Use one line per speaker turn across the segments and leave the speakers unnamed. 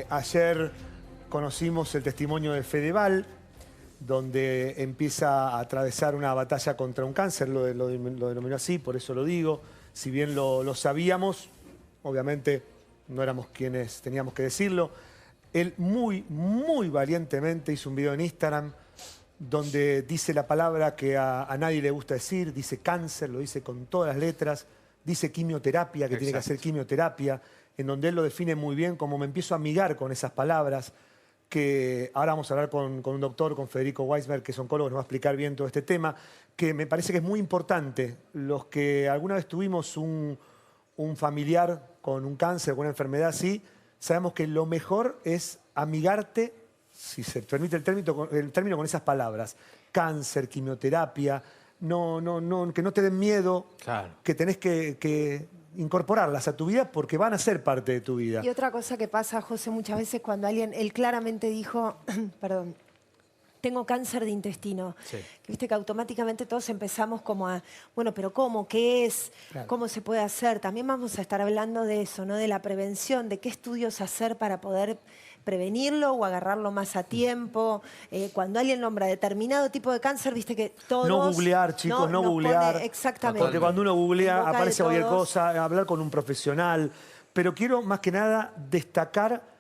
Ayer conocimos el testimonio de Fedeval, donde empieza a atravesar una batalla contra un cáncer, lo denominó así, por eso lo digo. Si bien lo sabíamos, obviamente no éramos quienes teníamos que decirlo. Él muy valientemente hizo un video en Instagram donde dice la palabra que a nadie le gusta decir, dice cáncer, lo dice con todas las letras, dice quimioterapia, que tiene que hacer quimioterapia, en donde él lo define muy bien, como me empiezo a amigar con esas palabras, que ahora vamos a hablar con un doctor, con Federico Weisberg, que es oncólogo, nos va a explicar bien todo este tema, que me parece que es muy importante. Los que alguna vez tuvimos un familiar con un cáncer, con una enfermedad así, sabemos que lo mejor es amigarte, si se permite el término con esas palabras. Cáncer, quimioterapia, que no te den miedo, claro, que tenés que incorporarlas a tu vida porque van a ser parte de tu vida.
Y otra cosa que pasa, José, muchas veces cuando él claramente dijo, perdón, tengo cáncer de intestino. Sí. Que viste que automáticamente todos empezamos como a, bueno, pero ¿cómo? ¿Qué es? Claro. ¿Cómo se puede hacer? También vamos a estar hablando de eso, ¿no? De la prevención, de qué estudios hacer para poder prevenirlo o agarrarlo más a tiempo. Cuando alguien nombra determinado tipo de cáncer, viste que todos...
No googlear, chicos, no googlear.
Exactamente.
Porque cuando uno googlea aparece cualquier cosa, hablar con un profesional. Pero quiero más que nada destacar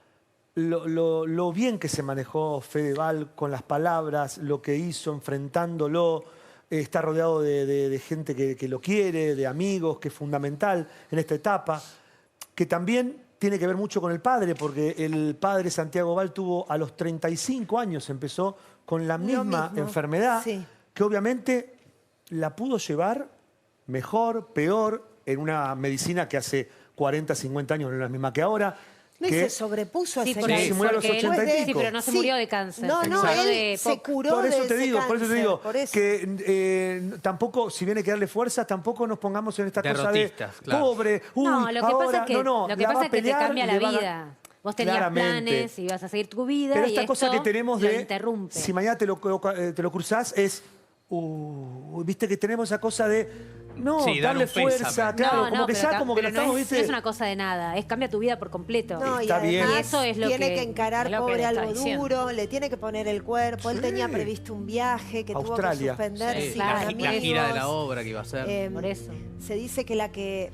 lo bien que se manejó Fedeval con las palabras, lo que hizo enfrentándolo. Está rodeado de gente que lo quiere, de amigos, que es fundamental en esta etapa. Que también tiene que ver mucho con el padre, porque el padre Santiago Val tuvo a los 35 años, empezó con la misma enfermedad, sí, que obviamente la pudo llevar mejor, peor, en una medicina que hace 40, 50 años no es la misma que ahora.
No, y se sobrepuso a ese
porque se murió a los 80 y pico.
Sí, pero no se murió de cáncer.
No, él se curó
por eso
de
te
ese
digo,
cáncer.
Por eso te digo, que tampoco, si viene que darle fuerzas, tampoco nos pongamos en esta cosa de
claro,
pobre,
no, lo que
ahora,
pasa es que,
lo que pasa
es que te cambia la vida. Vos tenías planes y ibas a seguir tu vida.
Pero esta cosa que tenemos de,
interrumpe.
Si mañana te lo cruzás, es, viste que tenemos esa cosa de, sí, darle fuerza, claro, como que ya como que lo estamos, ¿viste?
No es una cosa de nada, cambia tu vida por completo.
No,
está bien.
Y
eso es lo
tiene que encarar, pobre, algo
duro,
le tiene que poner el cuerpo. Él tenía previsto un viaje que tuvo que suspender.
Sí, la gira de la obra que iba a hacer.
Por eso. Se dice que la que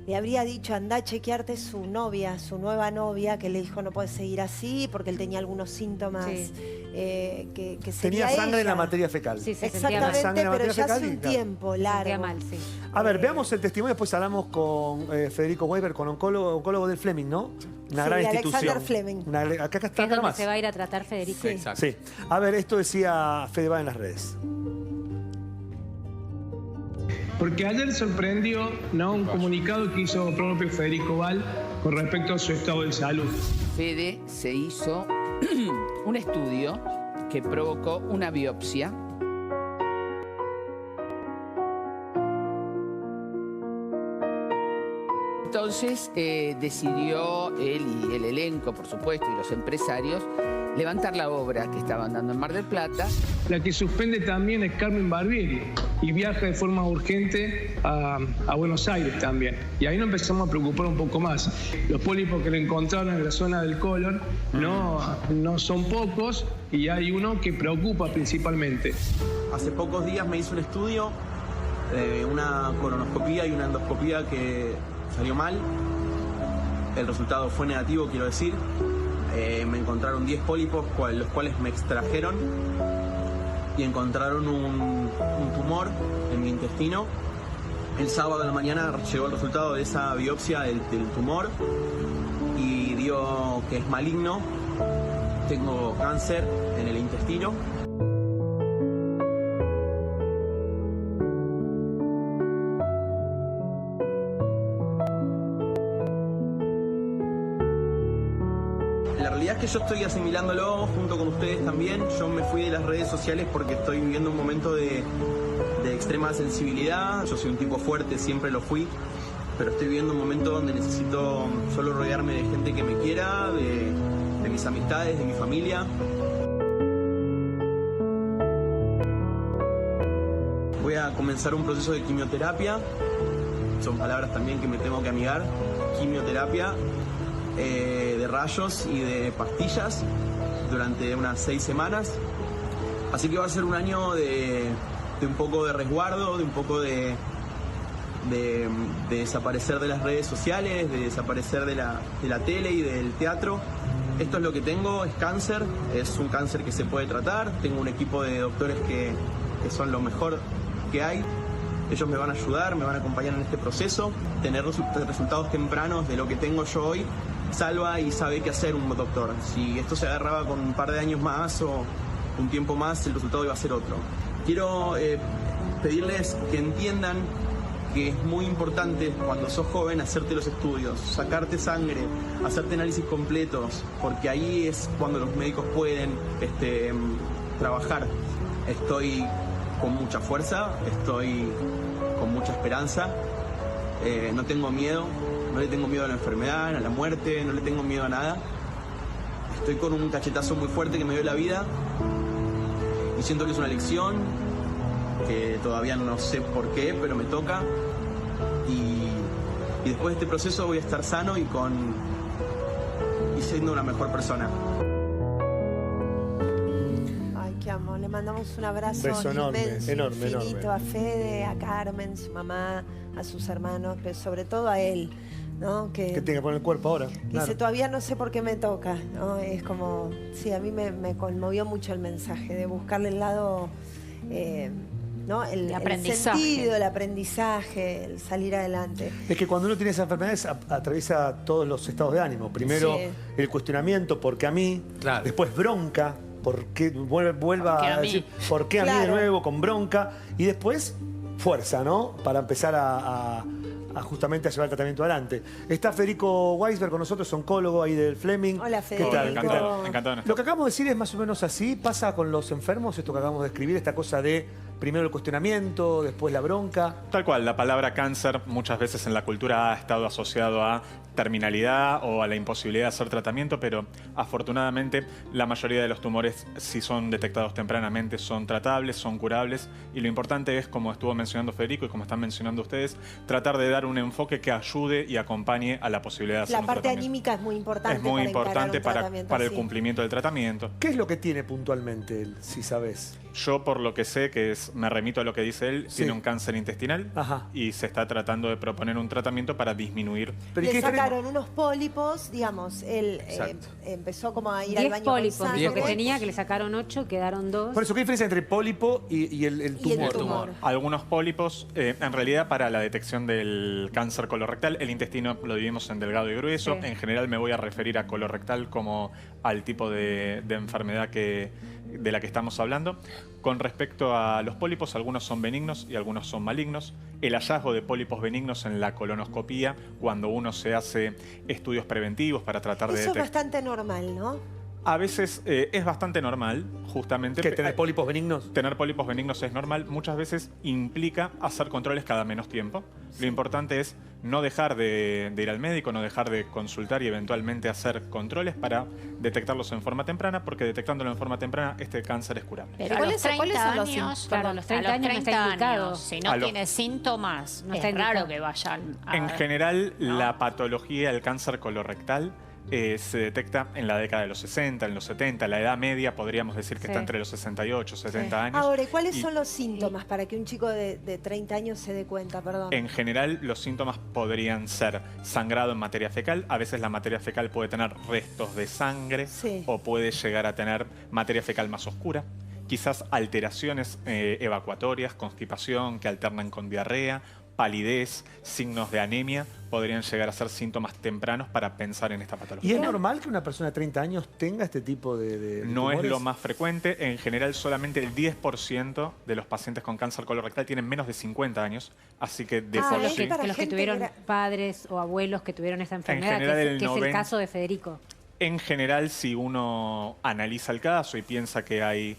le habría dicho, anda a chequearte, su novia, su nueva novia, que le dijo no puedes seguir así porque él tenía algunos síntomas que
tenía sangre en la materia fecal.
Sí, exactamente, pero ya hace un tiempo largo.
Mal, sí.
A ver, veamos el testimonio, después hablamos con Federico Weisberg, con oncólogo del Fleming, ¿no? Una gran institución.
Alexander Fleming.
Acá está,
que es donde se va a ir a tratar Federico.
Sí. A ver, esto decía Fedeval en las redes.
Porque ayer sorprendió, ¿no?, un comunicado que hizo el propio Federico Val con respecto a su estado de salud.
Fede se hizo un estudio que provocó una biopsia. Entonces decidió él y el elenco, por supuesto, y los empresarios, levantar la obra que estaban dando en Mar del Plata.
La que suspende también es Carmen Barbieri y viaja de forma urgente a Buenos Aires también. Y ahí nos empezamos a preocupar un poco más. Los pólipos que le encontraron en la zona del colon no son pocos y hay uno que preocupa principalmente.
Hace pocos días me hice un estudio, una colonoscopía y una endoscopía que salió mal. El resultado fue negativo, quiero decir. Me encontraron 10 pólipos, los cuales me extrajeron y encontraron un tumor en mi intestino. El sábado de la mañana llegó el resultado de esa biopsia del tumor y dio que es maligno. Tengo cáncer en el intestino. La realidad es que yo estoy asimilándolo junto con ustedes también. Yo me fui de las redes sociales porque estoy viviendo un momento de extrema sensibilidad. Yo soy un tipo fuerte, siempre lo fui, pero estoy viviendo un momento donde necesito solo rodearme de gente que me quiera, de mis amistades, de mi familia. Voy a comenzar un proceso de quimioterapia. Son palabras también que me tengo que amigar. Quimioterapia. de rayos y de pastillas durante unas 6 semanas. Así que va a ser un año de un poco de resguardo, de un poco de desaparecer de las redes sociales, de desaparecer de la tele y del teatro. Esto es lo que tengo, es cáncer, es un cáncer que se puede tratar. Tengo un equipo de doctores que son lo mejor que hay. Ellos me van a ayudar, me van a acompañar en este proceso. Tener resultados tempranos de lo que tengo yo hoy salva y sabe qué hacer un doctor. Si esto se agarraba con un par de años más o un tiempo más, el resultado iba a ser otro. Quiero pedirles que entiendan que es muy importante cuando sos joven hacerte los estudios, sacarte sangre, hacerte análisis completos, porque ahí es cuando los médicos pueden trabajar. Estoy con mucha fuerza, estoy con mucha esperanza, no tengo miedo, no le tengo miedo a la enfermedad, a la muerte, no le tengo miedo a nada. Estoy con un cachetazo muy fuerte que me dio la vida y siento que es una lección que todavía no sé por qué, pero me toca. Y después de este proceso voy a estar sano y siendo una mejor persona.
Ay, qué amor. Le mandamos un abrazo infinito a Fede, a Carmen, su mamá, a sus hermanos, pero sobre todo a él, ¿no? Que
tenga que poner el cuerpo ahora.
Dice,
claro.
todavía no sé por qué me toca, ¿no? Es como, sí, a mí me conmovió mucho el mensaje de buscarle el lado, ¿no? El sentido, el aprendizaje, el salir adelante.
Es que cuando uno tiene esas enfermedades atraviesa todos los estados de ánimo. Primero el cuestionamiento, ¿por qué a mí?
Claro.
Después bronca, ¿por qué vuelva a decir, ¿por qué a mí de nuevo? Con bronca. Y después fuerza, ¿no? Para empezar a justamente a llevar el tratamiento adelante. Está Federico Weisberg con nosotros, oncólogo ahí del Fleming.
Hola, Federico.
¿Qué tal?
Encantado.
Lo que acabamos de decir es más o menos así. Pasa con los enfermos, esto que acabamos de escribir, esta cosa de primero el cuestionamiento, después la bronca.
Tal cual, la palabra cáncer muchas veces en la cultura ha estado asociado a terminalidad o a la imposibilidad de hacer tratamiento, pero afortunadamente la mayoría de los tumores, si son detectados tempranamente, son tratables, son curables, y lo importante es, como estuvo mencionando Federico y como están mencionando ustedes, tratar de dar un enfoque que ayude y acompañe a la posibilidad de hacer un tratamiento.
La parte anímica es muy importante.
Es muy importante para el
así.
cumplimiento del tratamiento.
¿Qué es lo que tiene puntualmente él, si sabes?
Yo, por lo que sé, me remito a lo que dice él, tiene un cáncer intestinal.
Ajá.
Y se está tratando de proponer un tratamiento para disminuir.
Le sacaron unos pólipos, digamos, él empezó como a ir al baño
pólipos,
con sangre.
lo que tenía, que le sacaron 8, quedaron 2.
Por eso, ¿qué diferencia entre pólipo y el tumor?
Y el tumor.
Algunos pólipos, en realidad para la detección del cáncer colorectal, el intestino lo dividimos en delgado y grueso.
Sí.
En general me voy a referir a colorectal como al tipo de enfermedad de la que estamos hablando. Con respecto a los pólipos, algunos son benignos y algunos son malignos. El hallazgo de pólipos benignos en la colonoscopía, cuando uno se hace estudios preventivos para tratar de
Eso
detectar.
es bastante normal, ¿no?
A veces es bastante normal, justamente.
¿Qué, tener pólipos benignos?
Tener pólipos benignos es normal. Muchas veces implica hacer controles cada menos tiempo. Lo importante es no dejar de ir al médico, no dejar de consultar y eventualmente hacer controles para detectarlos en forma temprana, porque detectándolo en forma temprana, este cáncer es curable.
Pero ¿cuáles son los
años? Claro, a los 30 años no está indicado.
Si no tiene síntomas,
no está
es raro
indicado
que vayan a...
En general, la patología del cáncer colorectal se detecta en la década de los 60, en los 70, la edad media podríamos decir que está entre los 68, 70 años.
Ahora, ¿y cuáles son los síntomas para que un chico de 30 años se dé cuenta? Perdón.
En general, los síntomas podrían ser sangrado en materia fecal. A veces la materia fecal puede tener restos de sangre o puede llegar a tener materia fecal más oscura. Quizás alteraciones evacuatorias, constipación que alternan con diarrea, palidez, signos de anemia, podrían llegar a ser síntomas tempranos para pensar en esta patología.
¿Y es normal que una persona de 30 años tenga este tipo de
No
tumores?
es lo más frecuente. En general, solamente el 10% de los pacientes con cáncer colorectal tienen menos de 50 años. Así que de por sí...
los que tuvieron padres o abuelos que tuvieron esa enfermedad, que es el caso de Federico.
En general, si uno analiza el caso y piensa que hay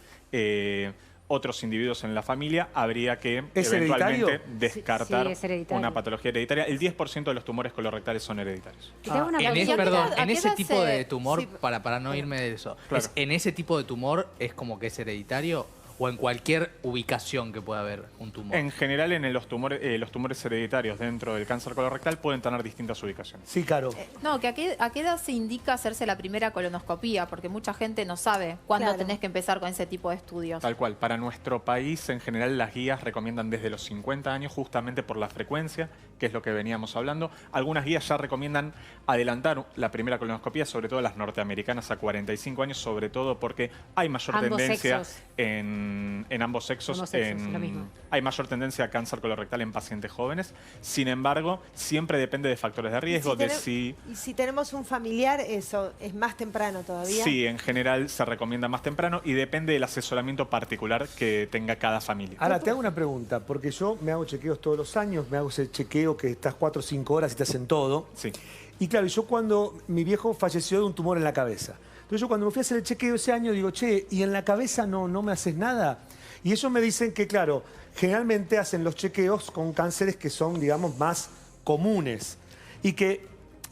otros individuos en la familia, habría que eventualmente descartar una patología hereditaria. El 10% de los tumores colorectales son hereditarios.
En ese tipo de tumor, para no irme de eso, ¿en ese tipo de tumor es como que es hereditario o en cualquier ubicación que pueda haber un tumor?
En general, los tumores hereditarios dentro del cáncer colorectal pueden tener distintas ubicaciones.
Sí, Caro.
No, que a qué edad se indica hacerse la primera colonoscopía, porque mucha gente no sabe cuándo tenés que empezar con ese tipo de estudios.
Tal cual. Para nuestro país, en general, las guías recomiendan desde los 50 años, justamente por la frecuencia, que es lo que veníamos hablando. Algunas guías ya recomiendan adelantar la primera colonoscopía, sobre todo las norteamericanas, a 45 años, sobre todo porque hay mayor tendencia en ambos sexos.
Lo mismo.
Hay mayor tendencia a cáncer colorectal en pacientes jóvenes. Sin embargo, siempre depende de factores de riesgo.
Y si tenemos un familiar, eso es más temprano todavía.
Sí, en general se recomienda más temprano y depende del asesoramiento particular que tenga cada familia.
Ahora, te hago una pregunta, porque yo me hago chequeos todos los años, me hago ese chequeo que estás 4 o 5 horas y te hacen todo.
Sí.
Y claro, yo cuando mi viejo falleció de un tumor en la cabeza. Entonces yo cuando me fui a hacer el chequeo ese año digo, che, ¿y en la cabeza no me haces nada? Y ellos me dicen que, claro, generalmente hacen los chequeos con cánceres que son, digamos, más comunes. Y que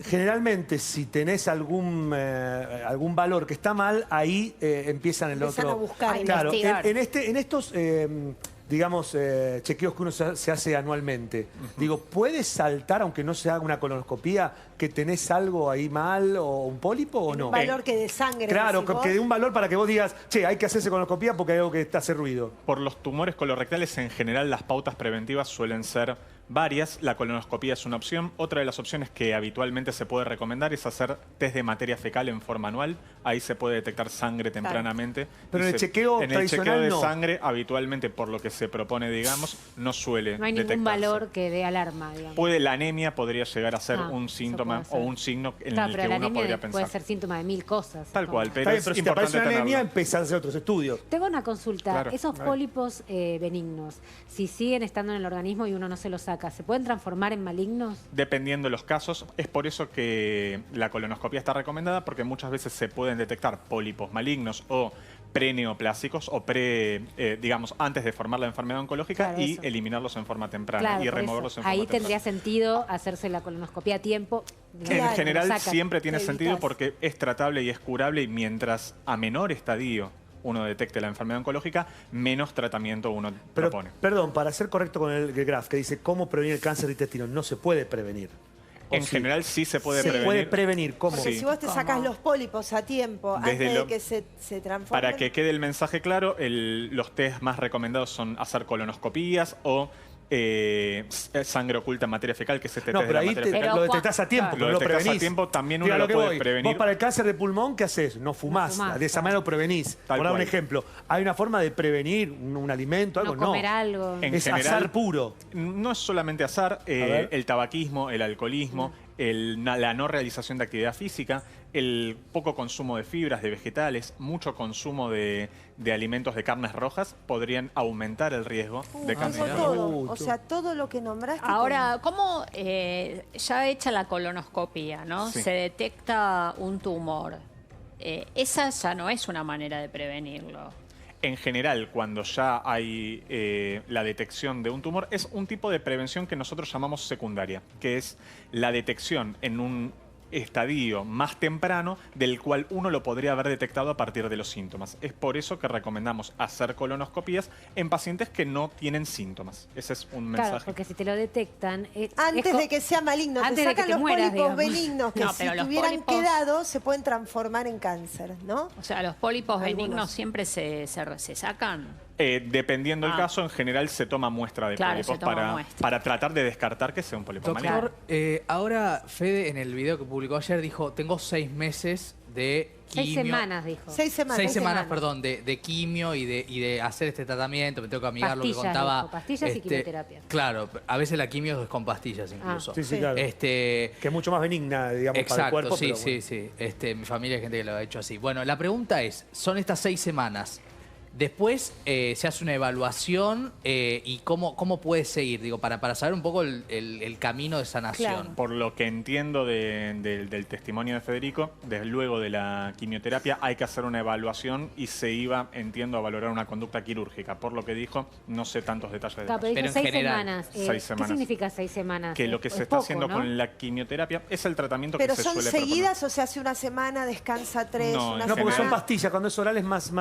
generalmente si tenés algún valor que está mal, ahí empiezan el otro.
A buscar,
claro, en estos digamos, chequeos que uno se hace anualmente. Digo, ¿puedes saltar, aunque no se haga una colonoscopía, que tenés algo ahí mal o un pólipo o no?
Un valor que de sangre.
Claro, que dé un valor para que vos digas, che, hay que hacerse colonoscopía porque hay algo que hace ruido.
Por los tumores colorectales, en general, las pautas preventivas suelen ser varias. La colonoscopía es una opción. Otra de las opciones que habitualmente se puede recomendar es hacer test de materia fecal en forma anual. Ahí se puede detectar sangre tempranamente.
Pero en el chequeo tradicional,
en el chequeo de sangre, habitualmente, por lo que se propone, digamos, no suele
No hay ningún
detectarse.
valor que dé alarma, digamos.
La anemia podría llegar a ser un síntoma o un signo en el que uno podría pensar.
Puede ser síntoma de 1000 cosas.
Tal cual, pero
Está bien,
es
pero si te
importante
aparece una anemia,
tenerlo.
empezás a hacer otros estudios.
Tengo una consulta.
Claro.
Esos pólipos benignos, si siguen estando en el organismo y uno no se los saca, ¿se pueden transformar en malignos?
Dependiendo de los casos, es por eso que la colonoscopia está recomendada, porque muchas veces se pueden detectar pólipos malignos o preneoplásicos o digamos, antes de formar la enfermedad oncológica y eliminarlos en forma temprana y removerlos en forma temprana.
Ahí tendría sentido hacerse la colonoscopia a tiempo.
En general siempre tiene sentido porque es tratable y es curable y mientras a menor estadio uno detecte la enfermedad oncológica, menos tratamiento uno propone.
Perdón, para ser correcto con el graph que dice cómo prevenir el cáncer de intestino, no se puede prevenir.
En general sí se puede prevenir.
Se puede prevenir, ¿cómo?
Porque si vos te sacás los pólipos a tiempo, antes de que se transformen...
Para que quede el mensaje claro, los test más recomendados son hacer colonoscopías o sangre oculta en materia fecal, que es este test de la materia fecal.
Lo detectás a tiempo,
lo
pero lo
detectás
prevenís.
a tiempo, también uno lo puede prevenir.
Vos para el cáncer de pulmón, ¿qué haces? No fumás. De esa manera lo prevenís. Por dar un ejemplo, ¿hay una forma de prevenir un alimento, algo?
No comer algo.
Es azar puro.
No es solamente azar, el tabaquismo, el alcoholismo, la no realización de actividad física, el poco consumo de fibras, de vegetales, mucho consumo de alimentos de carnes rojas podrían aumentar el riesgo de cáncer.
O sea, todo lo que nombraste.
Ahora, ¿cómo ya hecha la colonoscopía, ¿no?
Sí.
Se detecta un tumor. Esa ya no es una manera de prevenirlo.
En general, cuando ya hay la detección de un tumor, es un tipo de prevención que nosotros llamamos secundaria, que es la detección en un estadio más temprano del cual uno lo podría haber detectado a partir de los síntomas. Es por eso que recomendamos hacer colonoscopías en pacientes que no tienen síntomas. Ese es un mensaje.
Claro, porque si te lo detectan...
Antes de que sea maligno, te sacan los pólipos benignos que si tuvieran quedado se pueden transformar en cáncer, ¿no?
O sea, los pólipos benignos siempre se sacan.
Dependiendo del caso, en general se toma muestra de pólipos para tratar de descartar que sea un pólipo maligno.
Doctor, ahora Fede en el video que publicó ayer dijo, tengo 6 meses de quimio.
6 semanas, dijo.
6 semanas.
6 semanas, perdón, de quimio y de hacer este tratamiento. Me tengo que amigar lo que contaba.
Dijo, pastillas y quimioterapia.
Claro, a veces la quimio es con pastillas incluso.
Sí, claro. Que es mucho más benigna, digamos, para el cuerpo.
Sí,
pero
sí. Mi familia hay gente que lo ha hecho así. Bueno, la pregunta es, son estas 6 semanas. Después se hace una evaluación y cómo puede seguir, digo, para saber un poco el camino de sanación.
Claro.
Por lo que entiendo del testimonio de Federico, desde luego de la quimioterapia hay que hacer una evaluación y se iba, entiendo, a valorar una conducta quirúrgica. Por lo que dijo, no sé tantos detalles de
Pero dijo 6 semanas.
6 semanas.
¿Qué significa 6 semanas?
Que lo que se está haciendo con la quimioterapia es el tratamiento que se suele proponer.
¿Pero son seguidas o se hace una semana, descansa 3?
No,
una
no, porque
semana?
son pastillas. Cuando es oral es más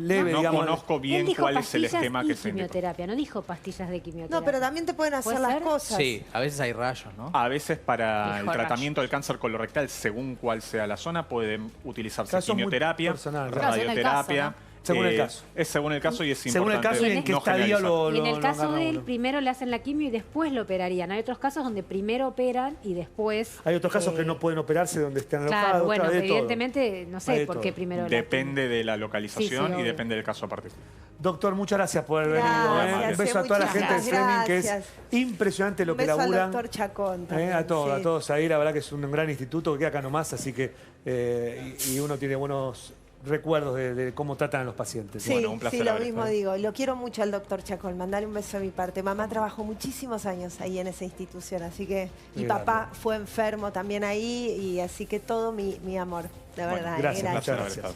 leve,
No
digamos.
conozco
Él
bien
dijo
cuál es el
pastillas
esquema
y
que se indica.
quimioterapia, no dijo pastillas de quimioterapia.
No, pero también te pueden hacer
¿Puede
las
ser?
cosas.
Sí, a veces hay rayos, ¿no?
A veces para
Dijo
el tratamiento del cáncer colorectal, según cuál sea la zona, puede utilizarse
Caso muy
quimioterapia,
personal,
claro. Según el caso,
radioterapia.
¿no?
Según el caso.
Es según el caso y es
Según el
importante
caso y en qué
no
estadio
generalizar.
lo
Y en el caso
agarra
de él,
uno.
primero le hacen la quimio y después lo operarían. Hay otros casos donde primero operan y después...
Hay otros casos que no pueden operarse donde estén alojados.
Claro, bueno,
claro, de todo.
evidentemente, no
Hay
sé
de
por
todo.
qué primero la
Depende de la
Sí,
localización
sí,
y
obvio.
depende del caso particular.
Doctor, muchas gracias por haber venido.
Gracias,
Un beso a toda la
muchas
gente de Fleming, que es
gracias.
impresionante lo
Un
que
beso al
laburan.
doctor Chacón también,
A todos,
sí.
a todos ahí. La verdad que es un gran instituto que queda acá nomás, así que y uno tiene buenos recuerdos de cómo tratan a los pacientes.
Sí,
Bueno, un placer
sí, lo
haber
mismo
estado.
digo. Lo quiero mucho al doctor Chacón. Mandale un beso de mi parte. Mamá trabajó muchísimos años ahí en esa institución, así que... Y
Muy
papá
grande.
fue enfermo también ahí, y así que todo mi amor, de
Bueno,
verdad.
gracias,
Un placer
Muchas
haber
gracias.
estado.